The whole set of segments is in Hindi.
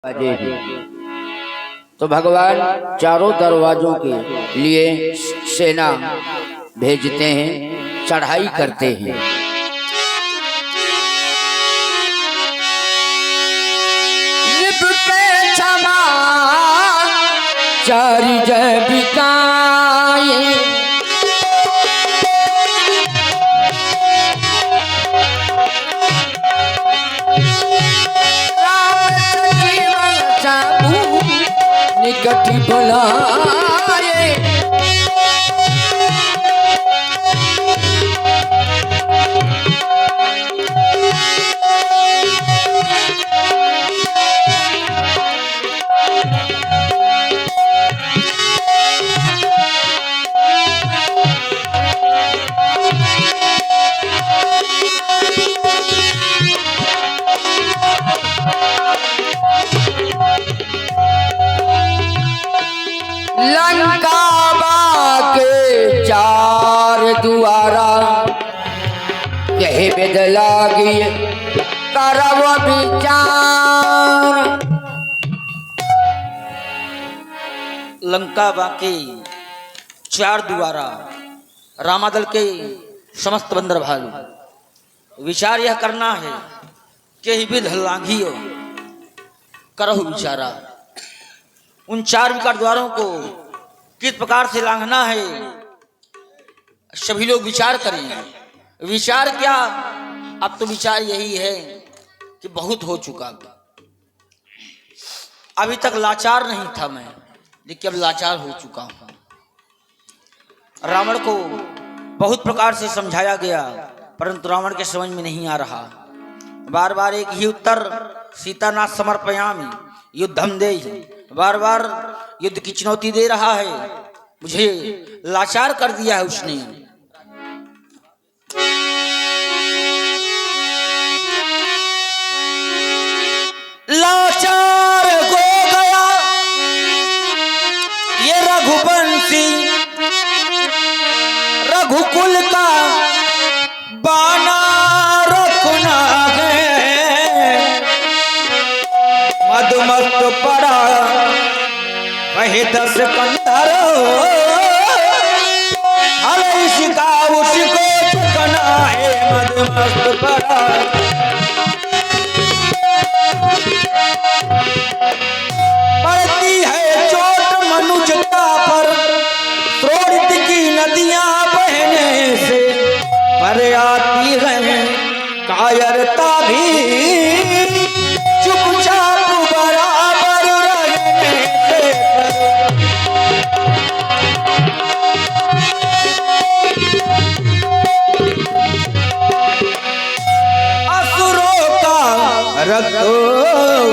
दरवाजे हैं। तो भगवान चारों दरवाजों के लिए सेना भेजते हैं, चढ़ाई करते हैं। चारि जय बिकाए निकट बुलाए। लंका के चार दुआरा यही विध लागी करव विचार। लंका बाके चार दुआरा रामादल के समस्त बंदर भालू विचार यह करना है कि ही विध लांघियो करहु विचारा। उन चार विकट द्वारों को किस प्रकार से लांघना है सभी लोग विचार करें। विचार क्या, अब तो विचार यही है कि बहुत हो चुका, अभी तक लाचार नहीं था मैं, लेकिन अब लाचार हो चुका हूं। रावण को बहुत प्रकार से समझाया गया परंतु रावण के समझ में नहीं आ रहा। बार बार एक ही उत्तर, सीतानाथ समर्पयामि युद्धम देहि, बार बार युद्ध की चुनौती दे रहा है। मुझे लाचार कर दिया है उसने। लाचार हो गया ये रघुवंशी, रघुकुल का बाना रखना है। मधुमस्त पड़ा वही 10 कंधर, हर इसका उसको चुकना है। मधुमस्त पड़ा पड़ती है चोट मनुष्यता पर, त्रोड़ित की नदियां बहने से पर आती है कायरता भी चुपचाप बराबर रहने से। असुरों का रक्त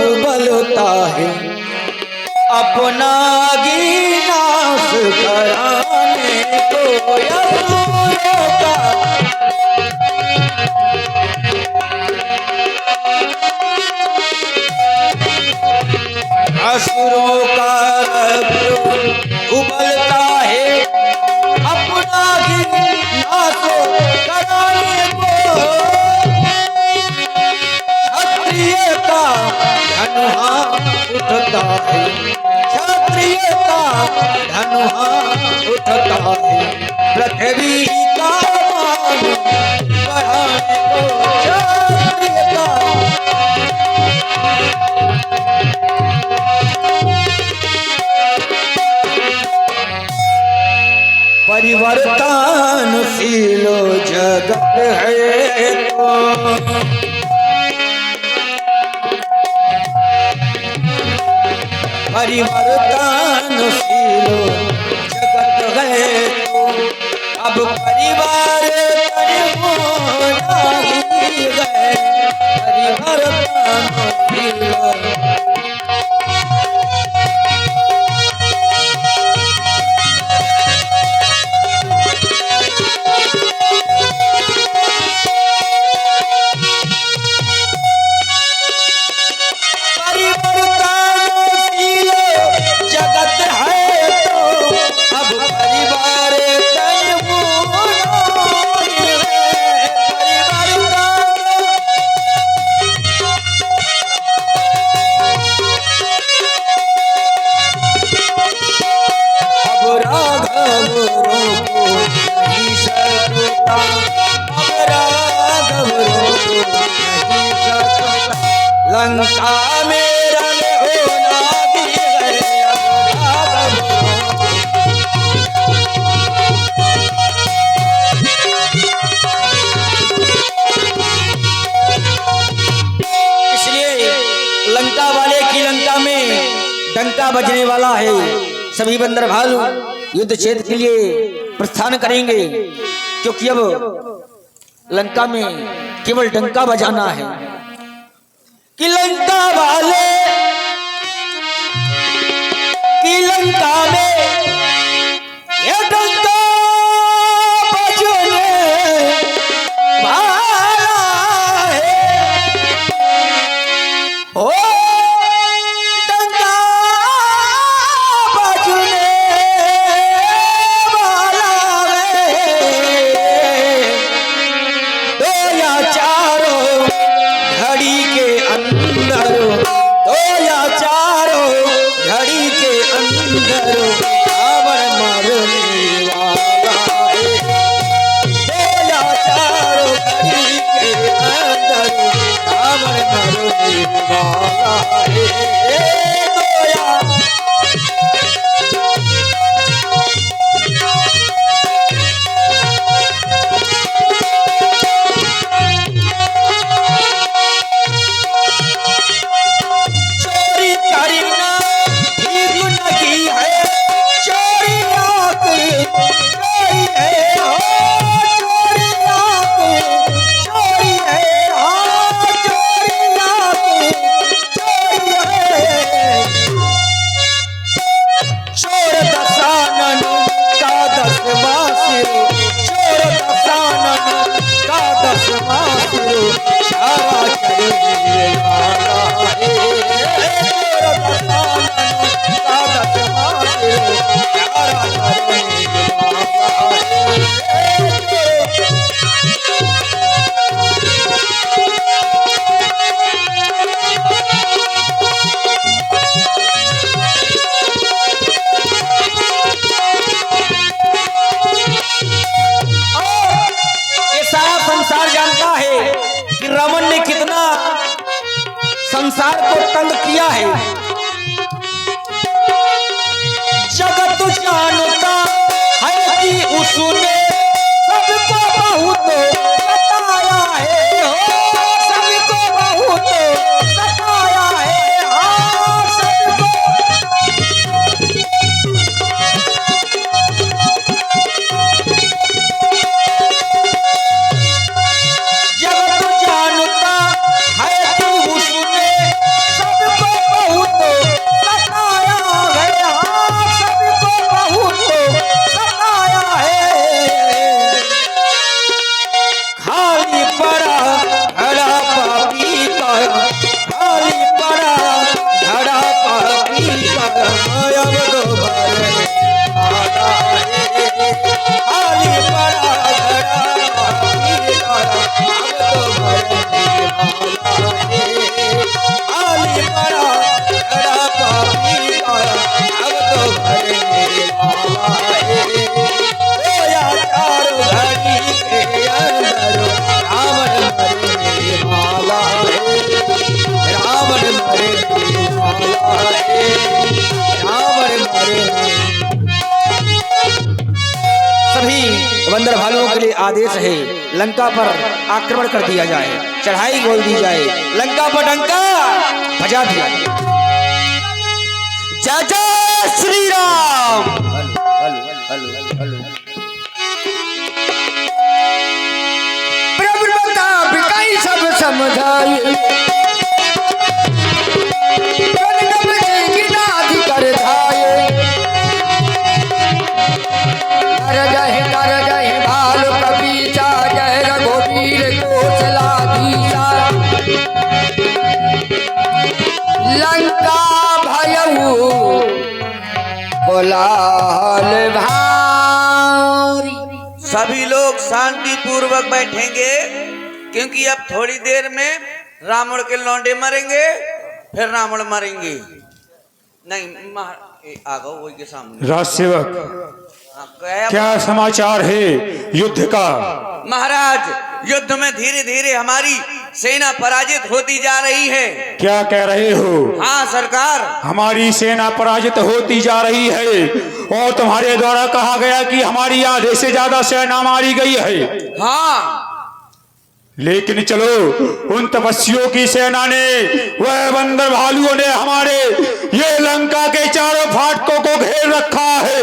उबलता है अपना गिनाश कराने को। असुरों का असुरों का रक्त उबलता है अपना गिनाश कराने को। क्षत्रिय का धनुहा उठता है, क्षत्रिय का धनुहा उठता है पृथ्वी का मान बढ़ाने को। क्षत्रिय का परिवर्तनशील जगत है तो परिवर्तनशील जगत है तो अब परिवार होना ही है। परिवर्तनशील जगत है तो अब परिवार कि लंका में डंका बजने वाला है। सभी बंदर भालू युद्ध क्षेत्र के लिए प्रस्थान करेंगे, क्योंकि अब लंका में केवल डंका बजाना है कि लंका वाले कि लंका में ये डंका बजने वाला है। ओ डंका बजने वाला है। दो या चारों घड़ी के अंदर, दो या चारों घड़ी के अंदर रावण मरने वाला है। दो या चारों घड़ी के अंदर रावण मरने वाला है। दो या चोरी करना ठीक नहीं है, चोरी आकर चोरी है हो, चोरी आकर चोरी है हो, चोरी आकर चोरी है। चोर दशानन का दसवां सिर, चोर दशानन का दसवां सिर सारा करने वाला है। चोर दशानन का दसवां सिर सारा करने वाला है। ये सारा संसार जानता है कि रावण ने कितना संसार को तंग किया है। जगत जानता है कि उसने सबको बहुत सताया है हो, सबको बहुत सताया है। हाँ, सबको जगत जानता है कि उसने सबको बहुत सताया है। हाँ, सबको बहुत सताया है। खाली पड़ा घड़ा पापी का, खाली पड़ा घड़ा पापी का, अब तो भरने वाला है। खाली पड़ा घड़ा पापी का, अब तो भरने वाला है। खाली पड़ा घड़ा पापी का, अब तो भरने वाला है। दो या चारों घड़ी के अंदर रावण मरने वाला है। रावण मरने वाला है। रावण मरने। सभी बंदर भालुओं के लिए आदेश है, लंका पर आक्रमण कर दिया जाए, चढ़ाई बोल दी जाए, लंका पर डंका बजा दिया जाए। जय जय श्री राम। प्रभु प्रताप कई सब समझाई, कनकब के नाधि कर धाये। कर जय भालु कपीसा, जय रघुवीर कौशलाधीशा। लंका भयऊ कोलाहल भारी। सभी लोग शांति पूर्वक बैठेंगे, क्योंकि अब थोड़ी देर में रावण के लौंडे मरेंगे, फिर रावण मरेंगे। नहीं आ गो वही के सामने। राज सेवक, क्या समाचार है युद्ध का? महाराज, युद्ध में धीरे धीरे हमारी सेना पराजित होती जा रही है। क्या कह रहे हो? हाँ सरकार, हमारी सेना पराजित होती जा रही है और तुम्हारे द्वारा कहा गया कि हमारी आधे से ज्यादा सेना मारी गई है। हाँ लेकिन चलो, उन तपस्वियों की सेना ने, वह बंदर भालुओं ने हमारे ये लंका के चारों फाटकों को घेर रखा है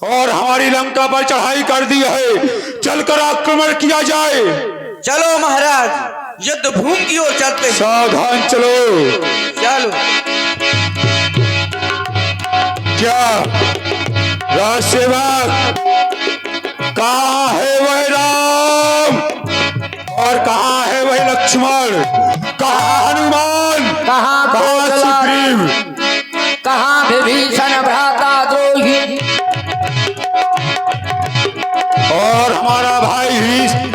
और हमारी लंका पर चढ़ाई कर दी है। चलकर आक्रमण किया जाए। चलो महाराज, युद्ध भूमि की ओर चलते हैं। सावधान चलो। चलो। क्या राजसेवक, कहाँ है वह राम और कहाँ है वह लक्ष्मण? कहाँ हनुमान? कहाँ सुग्रीव? कहाँ विभीषण भ्राता द्रोही और हमारा भाई भीष्म?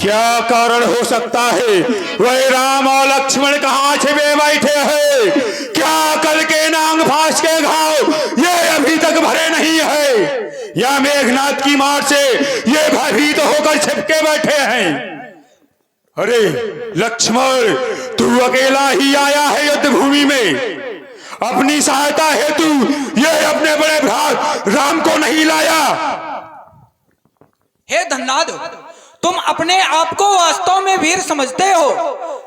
क्या कारण हो सकता है? वह राम और लक्ष्मण कहाँ छिपे बैठे हैं? क्या कल के नांग फांस के घाव ये अभी तक भरे नहीं है, या मेघनाथ की मार से ये भयभीत होकर छिपके बैठे हैं? अरे लक्ष्मण, तू अकेला ही आया है युद्ध भूमि में? अपनी सहायता हेतु ये अपने बड़े भ्रात राम को नहीं लाया? हे धन्नाद, तुम अपने आप को वास्तव में वीर समझते हो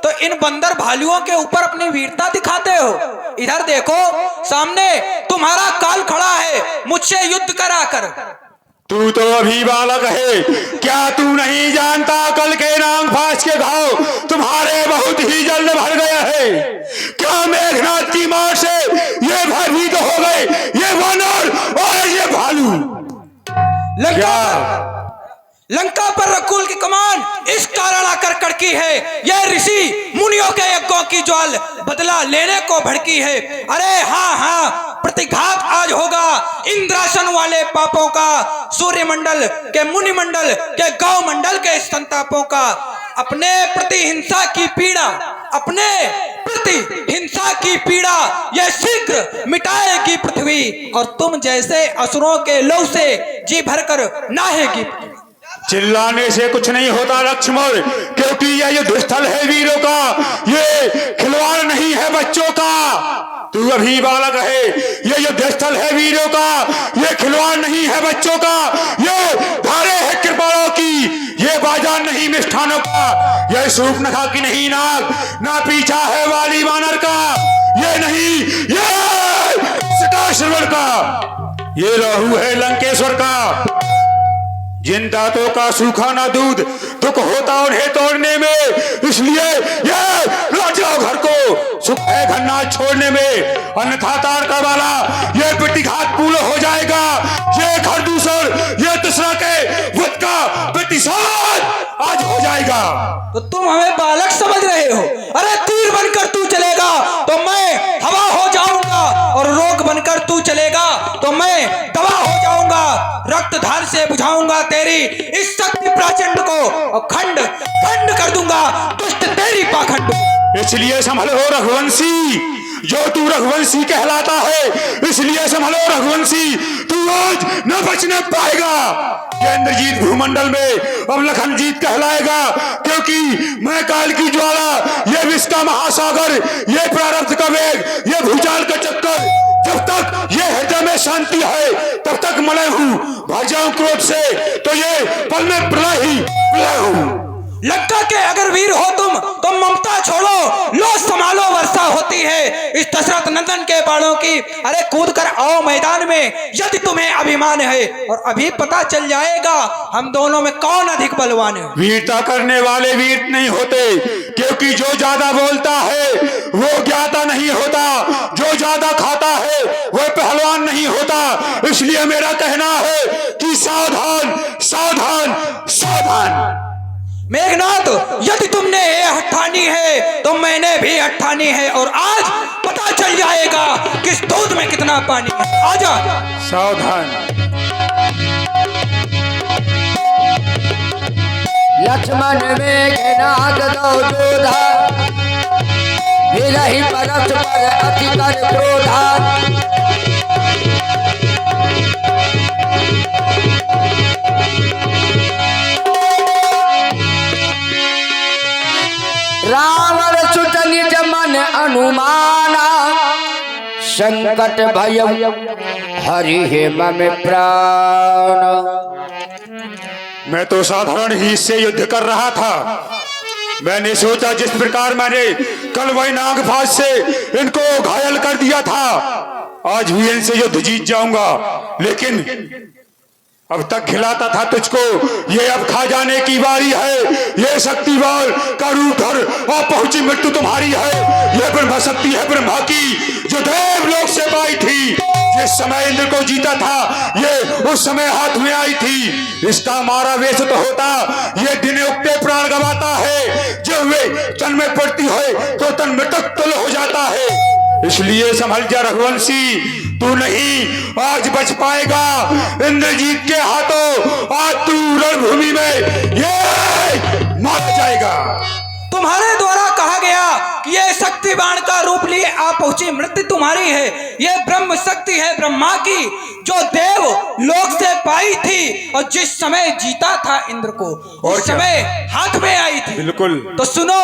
तो इन बंदर भालुओं के ऊपर अपनी वीरता दिखाते हो। इधर देखो, सामने तुम्हारा काल खड़ा है मुझसे युद्ध कराकर। तू तो अभी बालक है, क्या तू नहीं जानता कल के नांग फांस के घाव तुम्हारे बहुत ही जल्द भर गए हैं? क्या मेघनाथ की मार से ये भयभीत हो गए ये वानर और ये भालू? लंका पर रकुल की कमान इस कारण आकर कड़की है, यह ऋषि मुनियों के यज्ञों की ज्वाल बदला लेने को भड़की है। अरे हाँ हाँ, प्रतिघात आज होगा इंद्रासन वाले पापों का, सूर्यमंडल के, मुनिमंडल के, गौ मंडल के संतापों का। अपने प्रति हिंसा की पीड़ा, अपने प्रति हिंसा की पीड़ा यह शीघ्र मिटाएगी पृथ्वी, और तुम जैसे असुरों के लहू से जी भरकर नहाएगी। चिल्लाने से कुछ नहीं होता लक्ष्मण, क्योंकि यह युद्ध स्थल है वीरों का, ये खिलवाड़ नहीं है बच्चों का। तू अभी बालक है, ये युद्ध स्थल है वीरों का, ये खिलवाड़ नहीं है बच्चों का, ये धारे है कृपाणों की, ये बाजार नहीं मिष्ठानों का, ये शूर्पणखा की नहीं नाक, ना पीछा है वाली वानर का, ये नहीं ये सकाश्रवण का, ये लहू है लंकेश्वर का। जिन दांतों का सूखा ना दूध, दुख होता उन्हें तोड़ने में, इसलिए ये लौट जाओ घर को, सुख है घन्ना छोड़ने में, अन्यथा तार का वाला ये प्रतिघात पूर्ण हो जाएगा, ये घर दूसर ये तीसरा के बुद्ध का प्रतिशोध आज हो जाएगा। तो तुम हमें बालक समझ रहे हो? अरे तीर बनकर तू चलेगा तो मैं हवा हो जाऊंगा, और रोग बनकर तू चलेगा तो मैं दवा हो जाऊंगा, रक्त धार से बुझाऊंगा तेरी इस शक्ति प्रचंड को, और खंड खंड कर दूंगा दुष्ट तेरी पाखंड। इसलिए संभलो रघुवंशी, जो तू रघुवंशी कहलाता है, इसलिए संभलो रघुवंशी, तू आज न बचने पाएगा। ये इंद्रजीत भूमंडल में अब लखन जीत कहलाएगा, क्योंकि मैं काल की ज्वाला, ये विश्व का महासागर, ये प्रारब्ध का वेग, ये भूचाल का चक्कर, जब तक ये हृदय में शांति है तब तक मलय हूँ, भर जाऊं क्रोध से तो ये पल में प्रलय ही प्रलय हूँ। लंका के अगर वीर हो तुम तो ममता छोड़ो, लो संभालो, वर्षा होती है इस दशरथ नंदन के बाणों की। अरे कूद कर आओ मैदान में यदि तुम्हें अभिमान है, और अभी पता चल जाएगा हम दोनों में कौन अधिक बलवान है। वीरता करने वाले वीर नहीं होते, क्योंकि जो ज्यादा बोलता है वो ज्ञाता नहीं होता, जो ज्यादा खाता है वह पहलवान नहीं होता। इसलिए मेरा कहना है कि सावधान सावधान सावधान। मेघनाथ, यदि तुमने ये हठानी है तो मैंने भी हठानी है, और आज पता चल जाएगा किस दूध में कितना पानी है। आजा। सावधान। लक्ष्मण मेघनाद दो जोधा, विरही परस पर अति कर क्रोधा। रावण सुत निज मन अनुमाना, संकट भय हरि हे मम प्राण। मैं तो साधारण ही इससे युद्ध कर रहा था। मैंने सोचा जिस प्रकार मैंने कल वही नागफाज से इनको घायल कर दिया था, आज भी इनसे युद्ध जीत जाऊंगा। लेकिन अब तक खिलाता था तुझको, ये अब खा जाने की बारी है। ये शक्तिवाल का रूप धर और पहुंची मृत्यु तुम्हारी है। ये ब्रह्म शक्ति है ब्रह्मा की, जो देवलोक से पाई थी। जिस समय इंद्र को जीता था ये उस समय हाथ में आई थी। इसका मारा वेश तो होता, ये दिन उगते प्राण गवाता है। जब वे तन में पड़ती है तो तन मृतक तुल हो जाता है। इसलिए संभल जा रघुवंशी, तू नहीं आज बच पाएगा इंद्रजीत के हाथों। आज तू रणभूमि में ये मारा जाएगा। तुम्हारे द्वारा कहा गया कि ये शक्ति बाण का रूप लिए आप पहुंची मृत्यु तुम्हारी है। ये ब्रह्म शक्ति है ब्रह्मा की, जो देव लोक से पाई थी और जिस समय जीता था इंद्र को उस समय हाथ में आई थी। बिल्कुल। तो सुनो,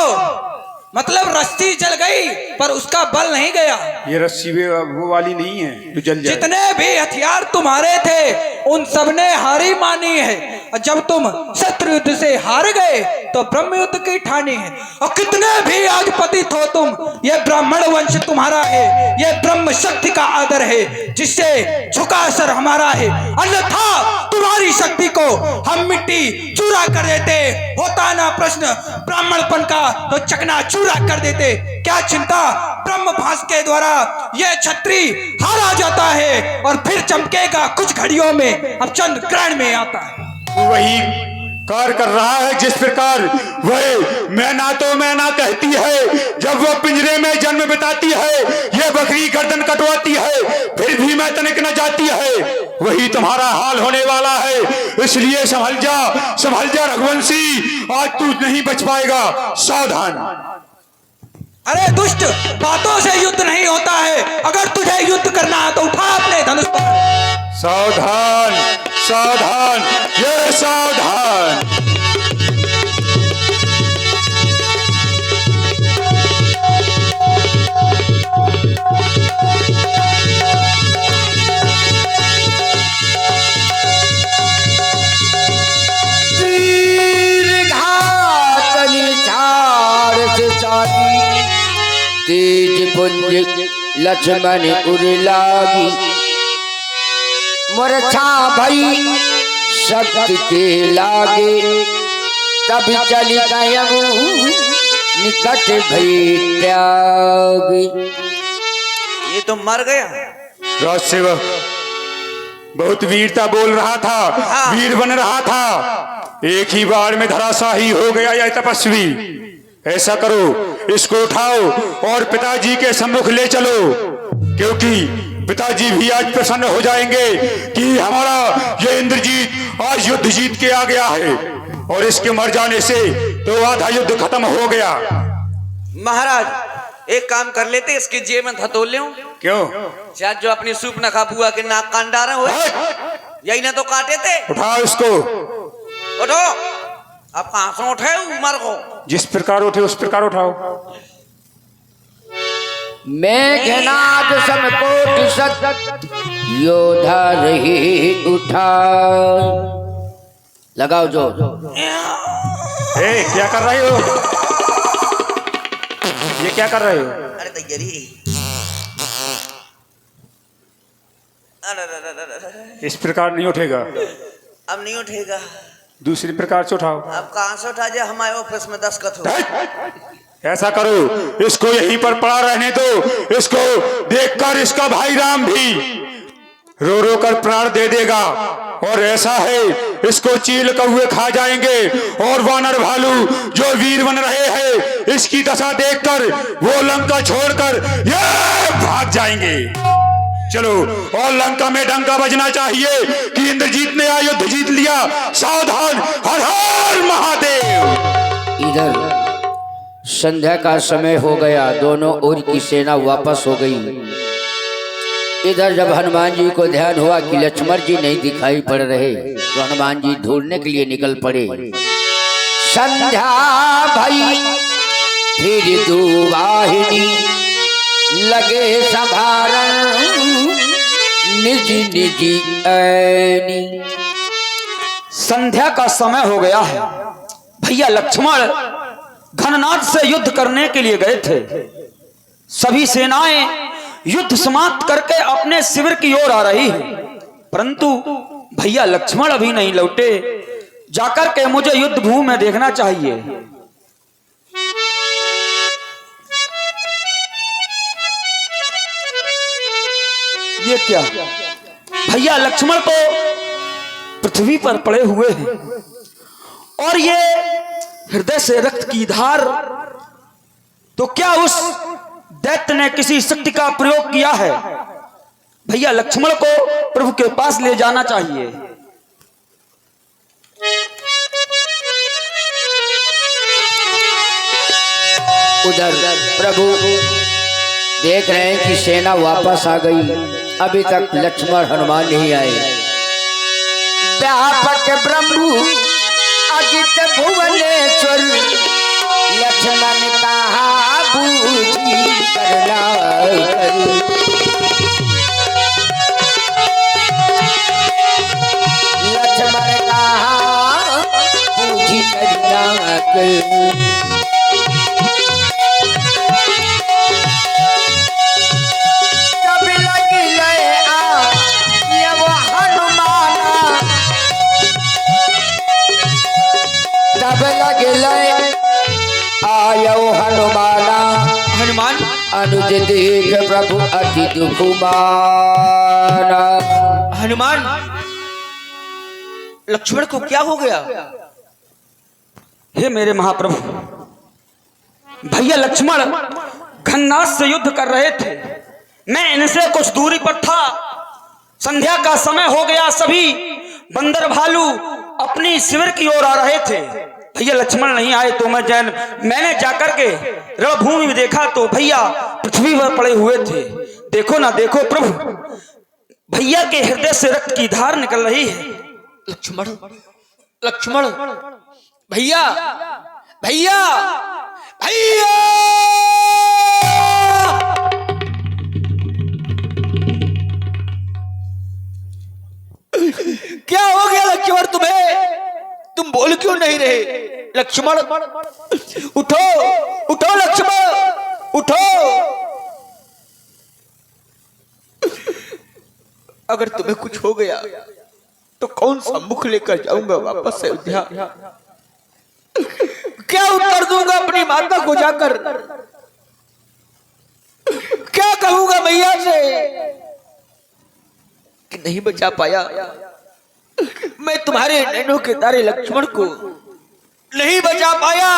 मतलब रस्सी जल गई पर उसका बल नहीं गया। ये रस्सी वो वाली नहीं है जो जल जाए। जितने भी हथियार तुम्हारे थे उन सबने हारी मानी है, और जब तुम शत्रु युद्ध से हार गए तो ब्रह्म युद्ध की ठानी है। और कितने भी आज पतित हो तुम, ये ब्राह्मण वंश तुम्हारा है, ये ब्रह्म शक्ति का आदर है जिससे झुका सर हमारा है। अन्यथा तुम्हारी शक्ति को हम मिट्टी चूरा कर देते, होता ना प्रश्न ब्राह्मणपन का तो चकना चूरा कर देते। क्या चिंता, ब्रह्म भास के द्वारा यह छत्री हारा जाता है और फिर चमकेगा कुछ घड़ियों में, अब चंद ग्रहण में आता है। वही कार्य कर रहा है जिस प्रकार वह मैना कहती है जब वह पिंजरे में जन्म बिताती है। ये बकरी गर्दन कटवाती है फिर भी मैं तनिक न जाती है। वही तुम्हारा हाल होने वाला है। इसलिए संभल जा रघुवंशी, आज तू नहीं बच पाएगा, सावधान। अरे दुष्ट, बातों से युद्ध नहीं होता है। अगर तुझे युद्ध करना है तो उठा अपने धनुष पर। सावधान सावधान, ये सावधान। तेज पुंज लक्ष्मण उरलागी, मूर्छा भई शक्ति के लागे। तब चल गयऊ निकट भई त्यागी। ये तो मर गया। राज सेवक बहुत वीरता बोल रहा था, वीर बन रहा था, एक ही बार में धराशाही हो गया यह तपस्वी। ऐसा करो, इसको उठाओ और पिताजी के सम्मुख ले चलो, क्योंकि पिताजी भी आज प्रसन्न हो जाएंगे कि हमारा ये इंद्रजीत आज युद्ध जीत के आ गया है। और इसके मर जाने से तो आधा युद्ध खत्म हो गया। महाराज एक काम कर लेते, इसके जेब में धतोल ले। क्यों? शायद जो अपनी सूप न खा बुआ के नाक कान डारे हुए, यही ना तो काटे थे। उठाओ इसको, उठो। आप कहां से उठे उमर को? जिस प्रकार उठे उस प्रकार उठाओ। मेघनाद समकोटि सत योधा रही उठा। लगाओ जो। क्या कर रहे हो? ये क्या कर रहे हो? अरे तैयारी। इस प्रकार नहीं उठेगा। अब नहीं उठेगा। दूसरी प्रकार से उठाओ। अब कहां से उठा जाए, हमारे ऑफिस में दस्तखत हो। ऐसा करो, इसको यहीं पर पड़ा रहने दो। इसको देखकर इसका भाई राम भी रो रो कर प्राण दे देगा। और ऐसा है, इसको चील कौवे खा जाएंगे और वानर भालू जो वीर बन रहे हैं इसकी दशा देखकर वो लंका छोड़कर ये भाग जाएंगे। चलो, और लंका में डंका बजना चाहिए कि इंद्रजीत ने युद्ध जीत लिया। सावधान, हर हर महादेव। इधर संध्या का समय हो गया, दोनों ओर की सेना वापस हो गई। इधर जब हनुमान जी को ध्यान हुआ कि लक्ष्मण जी नहीं दिखाई पड़ रहे तो हनुमान जी ढूंढने के लिए निकल पड़े। संध्या भई फिर दुवाहिनी लगे संभारण निज निज ऐनी। संध्या का समय हो गया है। भैया लक्ष्मण घननाद से युद्ध करने के लिए गए थे। सभी सेनाएं युद्ध समाप्त करके अपने शिविर की ओर आ रही है, परंतु भैया लक्ष्मण अभी नहीं लौटे। जाकर के मुझे युद्ध भूमि में देखना चाहिए। ये क्या? भैया लक्ष्मण तो पृथ्वी पर पड़े हुए हैं और ये हृदय से रक्त की धार। तो क्या उस दैत्य ने किसी शक्ति का प्रयोग किया है? भैया लक्ष्मण को प्रभु के पास ले जाना चाहिए। उधर प्रभु देख रहे हैं कि सेना वापस आ गई, अभी तक लक्ष्मण हनुमान नहीं आए। व्यापक ब्रह्मु अजित भुवनेश्वर, लक्ष्मण कहा बूझी करना करूं। लक्ष्मण कहा बूझी करना करूं। आयो हनुमाना हनुमान अनुज देख प्रभु अति दुख माना। हनुमान, लक्ष्मण को क्या हो गया? हे मेरे महाप्रभु, भैया लक्ष्मण घननाद से युद्ध कर रहे थे। मैं इनसे कुछ दूरी पर था। संध्या का समय हो गया। सभी बंदर भालू अपनी शिविर की ओर आ रहे थे। भैया लक्ष्मण नहीं आए तो मैंने जाकर के रणभूमि में देखा तो भैया पृथ्वी पर पड़े हुए थे। देखो ना, देखो प्रभु, भैया के हृदय से रक्त की धार निकल रही है। लक्ष्मण, लक्ष्मण, भैया, भैया, भैया! क्या हो गया लक्ष्मण तुम्हें? तुम बोल क्यों नहीं रहे? लक्ष्मण उठो, उठो लक्ष्मण, उठो। अगर तुम्हें कुछ हो गया तो कौन सा मुख लेकर जाऊंगा वापस से अयोध्या? क्या उत्तर दूंगा अपनी माता को जाकर? क्या कहूंगा मैया से कि नहीं बचा पाया? मैं तुम्हारे नैनों के तारे लक्ष्मण को नहीं बचा पाया।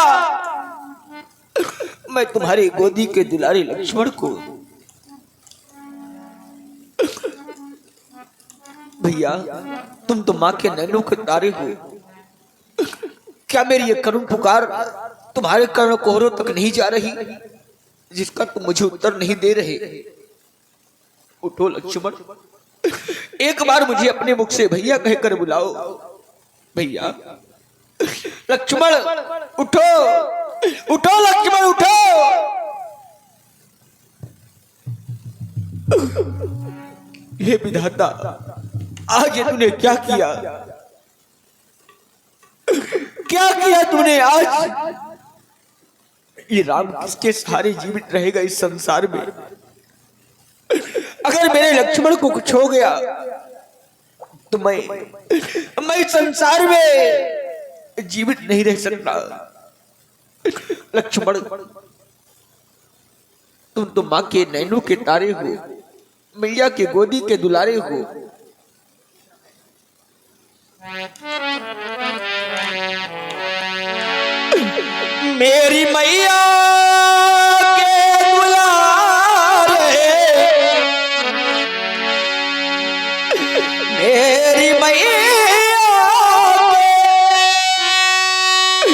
मैं तुम्हारी गोदी के दुलारे लक्ष्मण को। भैया, तुम तो माँ के नैनों के तारे हो। क्या मेरी ये करुण पुकार तुम्हारे कर्ण कोहरों तक नहीं जा रही, जिसका तुम मुझे उत्तर नहीं दे रहे? उठो लक्ष्मण, एक बार मुझे अपने मुख से भैया कहकर बुलाओ। भैया, लक्ष्मण उठो, उठो लक्ष्मण, उठो। हे विधाता, आज ये तूने क्या किया? क्या किया तूने आज? ये राम किसके सहारे जीवित रहेगा इस संसार में? अगर मेरे लक्ष्मण को कुछ हो गया तो मैं संसार में जीवित नहीं रह सकता। लक्ष्मण, तुम तो माँ के नैनों के तारे हो, मैया के गोदी के दुलारे हो। मेरी मैया मेरी मैया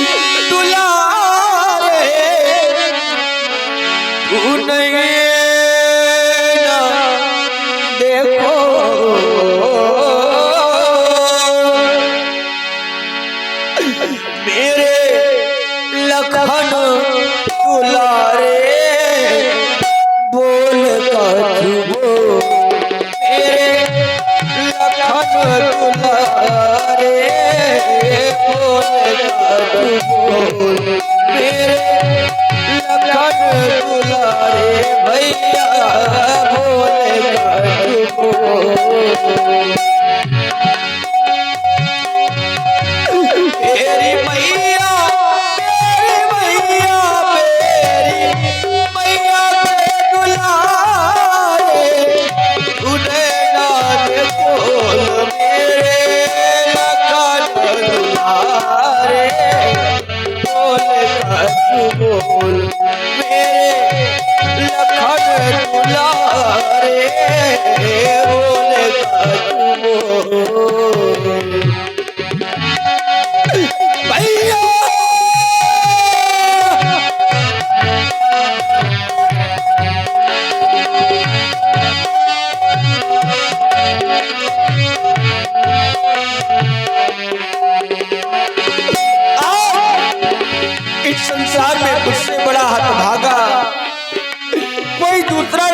के दुलारे, तू नहीं ना देखो मेरे लखन दुलारे।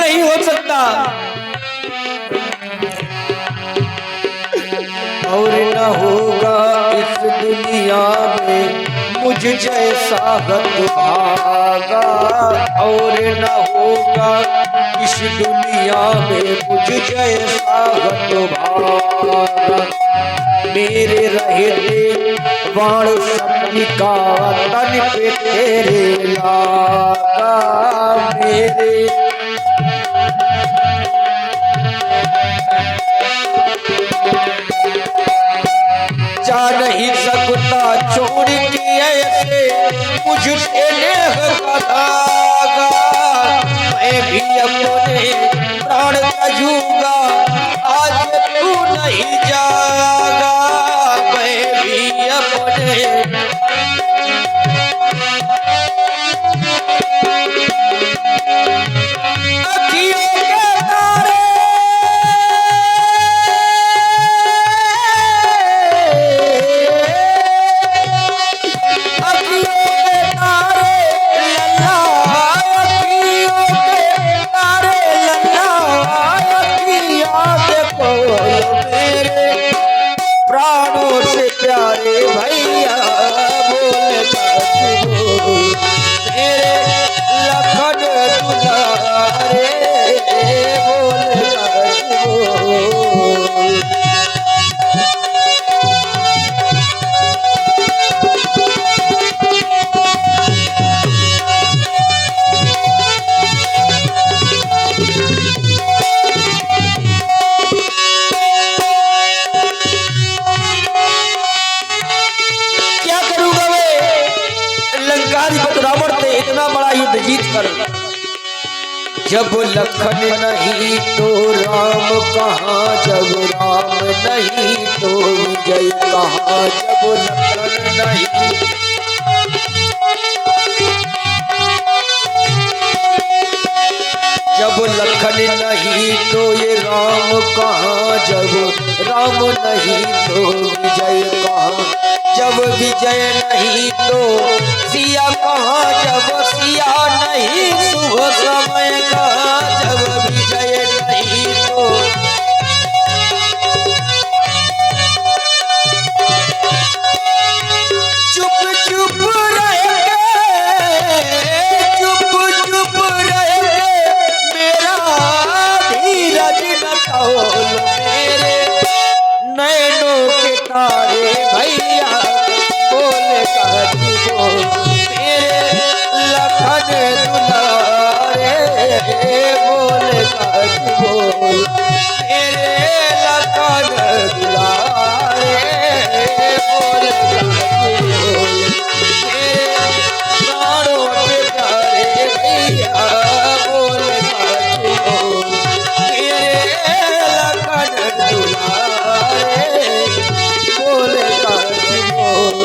नहीं हो सकता। और न होगा इस दुनिया में मुझ जैसा हतभागा, और न होगा इस दुनिया में मुझ जैसा हतभागा। मेरे रहते बाण सपनी का तन पे तेरे लागा, मेरे जा नहीं सकता छोड़ के ऐसे मुझसे नेह का धागा। मैं भी अपने प्राण तजूंगा आज तू नहीं जागा, मैं भी अपने अखियों के तारे जब लखन नहीं तो राम कहाँ, जब राम नहीं तो विजय कहाँ, जब लखन नहीं जब लखन नहीं तो ये राम कहाँ, जब राम नहीं तो विजय कहाँ, जब विजय नहीं तो सिया कहाँ, जब सिया नहीं शुभ समय कहाँ, जब विजय नहीं तो चुप चुप रहेंगे, चुप चुप रहेंगे, मेरा धीरज न तौल, मेरे नैनों के तारे भैया बोले का बोल, मेरे लखन दुलारे बोले का बोल, मेरे लखन दुलारे बोले का बोल, मेरे प्राणों के प्यारे भैया बोले का बोल, मेरे लखन दुलारे बोले का बोल,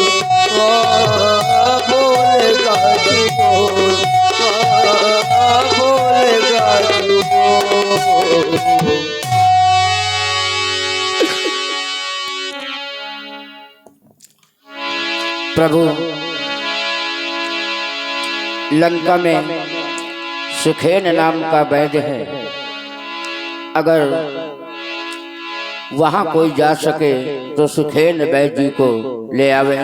बोले का बोल, बोले का बोल। प्रभु लंका में सुखेन नाम का वैद्य है, अगर वहां कोई जा सके तो सुखेन वैद्य जी को ले आवे,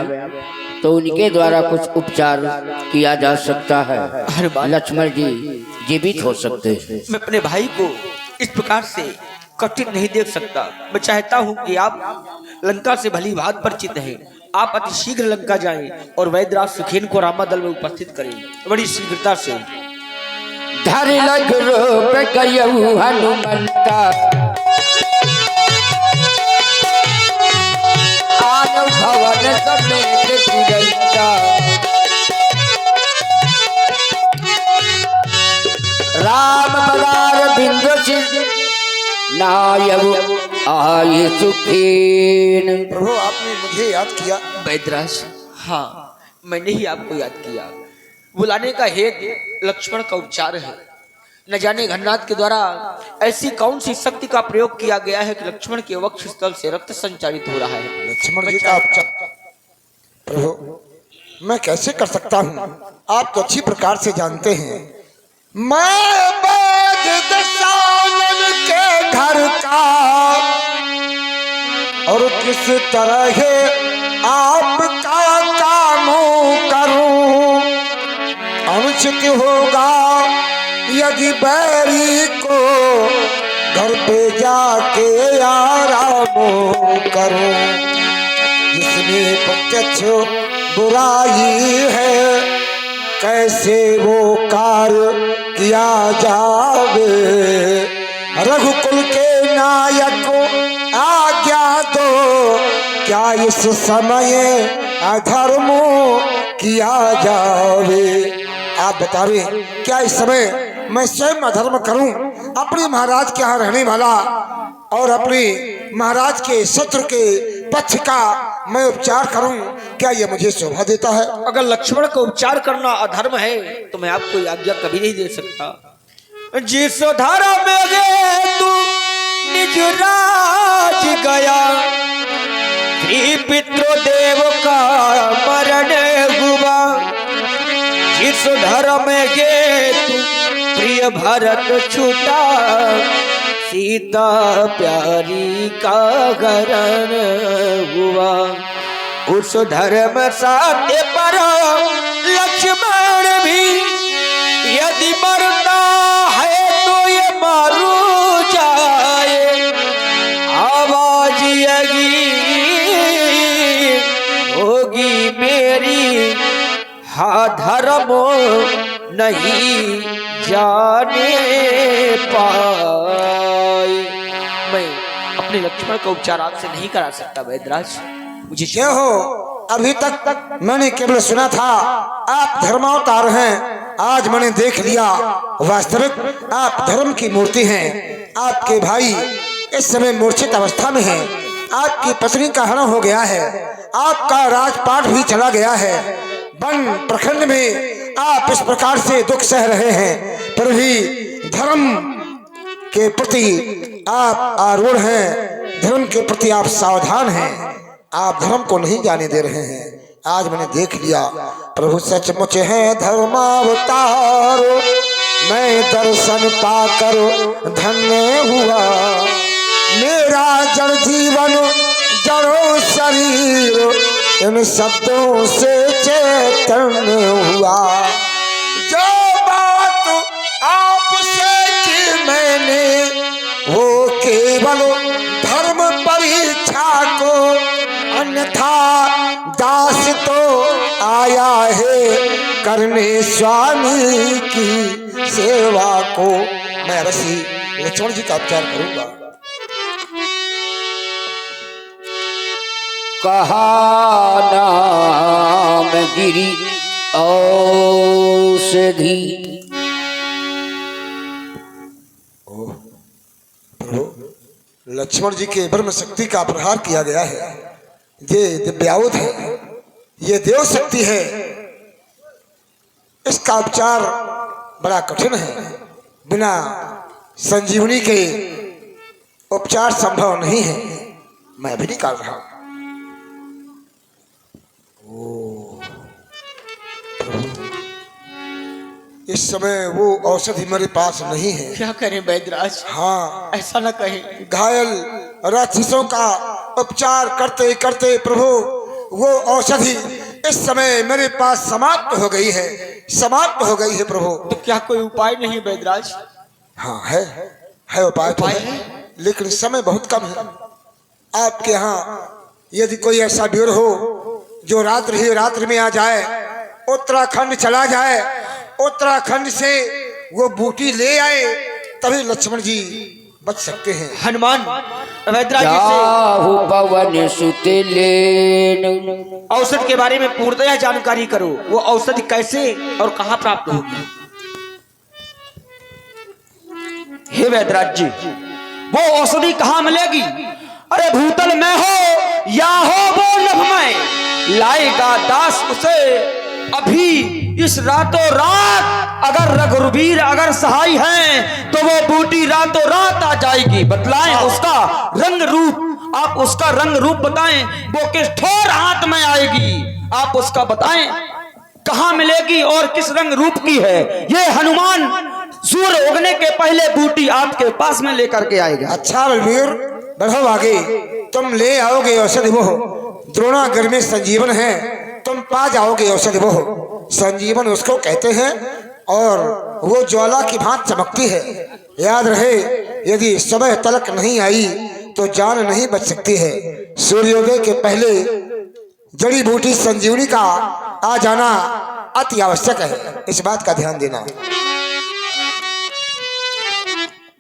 तो उनके द्वारा कुछ उपचार किया जा सकता है, लक्ष्मण जी जीवित हो सकते हैं। मैं अपने भाई को इस प्रकार से कठिन नहीं देख सकता। मैं चाहता हूँ कि आप लंका से भली भांति परिचित हैं, आप अति शीघ्र लंका जाएं और वैद्यराज सुखेन को रामादल में उपस्थित करें बड़ी शीघ्रता से। धर लग रूप कयऊ हनुमंता, आन भवन समेत तुरंता, राम बलार बिंदु नायव आये सुखेन। प्रभु आपने मुझे याद किया। वैद्यराज, हाँ मैंने ही आपको याद किया। बुलाने का हेतु लक्ष्मण का उपचार है। न जाने घननाथ के द्वारा ऐसी कौन सी शक्ति का प्रयोग किया गया है कि लक्ष्मण के वक्ष स्थल से रक्त संचारित हो रहा है। लक्ष्मण जी का उपचार प्रभु मैं कैसे कर सकता हूँ? आप तो अच्छी प्रकार से जानते हैं। मैं दशानन के घर का और किस तरह आपका काम करूं। अनुचित होगा यदि बैरी को घर पे जाके आराम करूं। जिसमें प्रत्यक्ष बुराई है कैसे वो कार्य किया जावे। रघुकुल के नायक आज्ञा दो क्या इस समय अधर्म किया जावे। आप बतावे क्या इस समय मैं स्वयं अधर्म करूं, अपने महाराज के यहाँ रहने वाला और अपने महाराज के शत्रु के पक्ष का मैं उपचार करूं, क्या यह मुझे शोभा देता है? अगर लक्ष्मण को उपचार करना अधर्म है तो मैं आपको आज्ञा कभी नहीं दे सकता। जिस धर्म में गे तू निज राज गया, पितृदेव का मरण हुआ। जिस धर्म में गे तू प्रिय भरत छूटा, सीता प्यारी का हरण हुआ। उस धर्म साथे पर लक्ष्मण भी यदि मरता है तो ये मारू जाए। आवाज यही होगी मेरी, हा धर्म नहीं जाने पाए। मैं अपने लक्ष्मण का उपचार आपसे नहीं करा सकता वैद्यराज, मुझे क्या हो? अभी तक मैंने केवल सुना था आप धर्मावतार हैं, आज मैंने देख लिया वास्तविक आप धर्म की मूर्ति हैं। आपके भाई इस समय मूर्छित अवस्था में हैं, आपकी पत्नी का हरण हो गया है, आपका राजपाट भी चला गया है। वन प्रखंड में आप इस प्रकार से दुख सह रहे हैं, पर भी धर्म के प्रति आप आरूढ़ हैं, धर्म के प्रति आप सावधान हैं, आप धर्म को नहीं जाने दे रहे हैं। आज मैंने देख लिया प्रभु सचमुच है धर्मावतार, मैं दर्शन पाकर धन्य हुआ। मेरा जड़ जीवन जड़ो शरीर इन शब्दों से चैतन्य हुआ। जो बात आपसे की मैंने वो केवल धर्म परीक्षा को, अन्यथा दास तो आया है करने स्वामी की सेवा को। मैं ऋषि लक्ष्मण जी का उपचार करूंगा। कहा नाम गिरी औषधि। लक्ष्मण जी के ब्रह्म शक्ति का प्रहार किया गया है। ये दिव्यायुध है, ये देव शक्ति है। इसका उपचार बड़ा कठिन है, बिना संजीवनी के उपचार संभव नहीं है। मैं भी निकाल रहा हूं। इस समय वो औषधि मेरे पास नहीं है। क्या करें वैद्यराज? हाँ, ऐसा न कहें। घायल राक्षसों का उपचार करते करते प्रभु वो औषधि इस समय मेरे पास समाप्त हो गई है, समाप्त हो गई है प्रभु। तो क्या कोई उपाय नहीं वैद्यराज? हाँ है उपाय तो है, लेकिन समय बहुत कम है। आपके यहाँ यदि कोई ऐसा वीर हो जो रात्रि ही रात्रि में आ जाए, उत्तराखंड चला जाए, उत्तराखंड से वो बूटी ले आए, तभी लक्ष्मण जी बच सकते हैं। हनुमान वैद्यराज जाहु पवन सुत लेन। औषध के बारे में पूर्णतः जानकारी करो। वो औषधि कैसे और कहाँ प्राप्त होगी? हे वैद्यराज जी, वो औषधि कहाँ मिलेगी? अरे भूतल में हो या हो वो नभ में, लाएगा दास उसे अभी इस रातों रात। अगर रघुवीर अगर सहाय हैं तो वो बूटी रातों रात आ जाएगी। बतलाएं उसका रंग रूप, आप उसका रंग रूप बताएं, वो किस ठोर हाथ में आएगी, आप उसका बताएं कहाँ मिलेगी और किस रंग रूप की है। ये हनुमान सूर्य उगने के पहले बूटी आपके पास में लेकर के आएगा। अच्छा बलबीर, बढ़ो आगे, तुम ले आओगे औषधि वो। द्रोणागर में संजीवन है, तुम पा जाओगे औषधि वो। संजीवन उसको कहते हैं और वो ज्वाला की भांति चमकती है। याद रहे, यदि सुबह तलक नहीं आई तो जान नहीं बच सकती है। सूर्योदय के पहले जड़ी बूटी संजीवनी का आ जाना अति आवश्यक है, इस बात का ध्यान देना।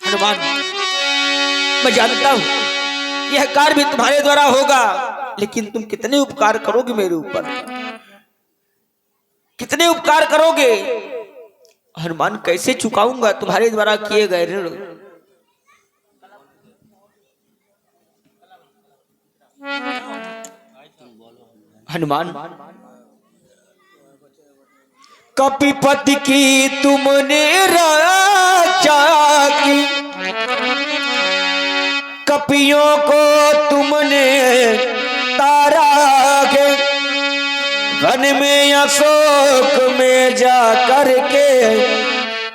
हनुमान, मैं जानता हूं यह कार्य भी तुम्हारे द्वारा होगा, लेकिन तुम कितने उपकार करोगे मेरे ऊपर, कितने उपकार करोगे हनुमान? कैसे चुकाऊंगा तुम्हारे द्वारा किए गए ऋण? हनुमान, कपिपति की तुमने रक्षा की, कपियों को तुमने तारा के, वन में अशोक में जा करके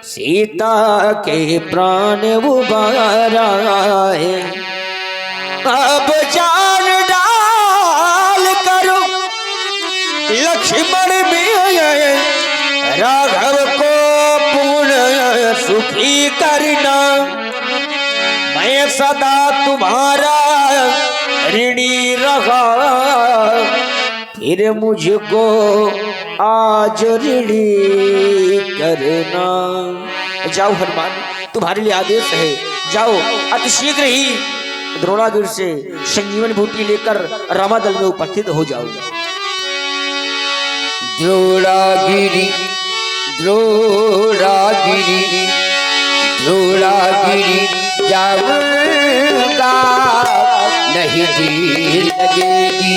सीता के प्राण उबाराए। अब जान डाल करो लक्ष्मण में राघव को पूर्ण सुखी करना, मैं सदा तुम्हारा ऋणी रहा, फिर मुझको आज ऋणी करना। जाओ हनुमान, तुम्हारे लिए आदेश है, जाओ अतिशीघ्र ही द्रोणागिर से संजीवन बूटी लेकर रामादल में उपस्थित हो जाओ। द्रोणागिरी द्रोणागिरी द्रोणागिरी जाऊंगा, नहीं देर लगेगी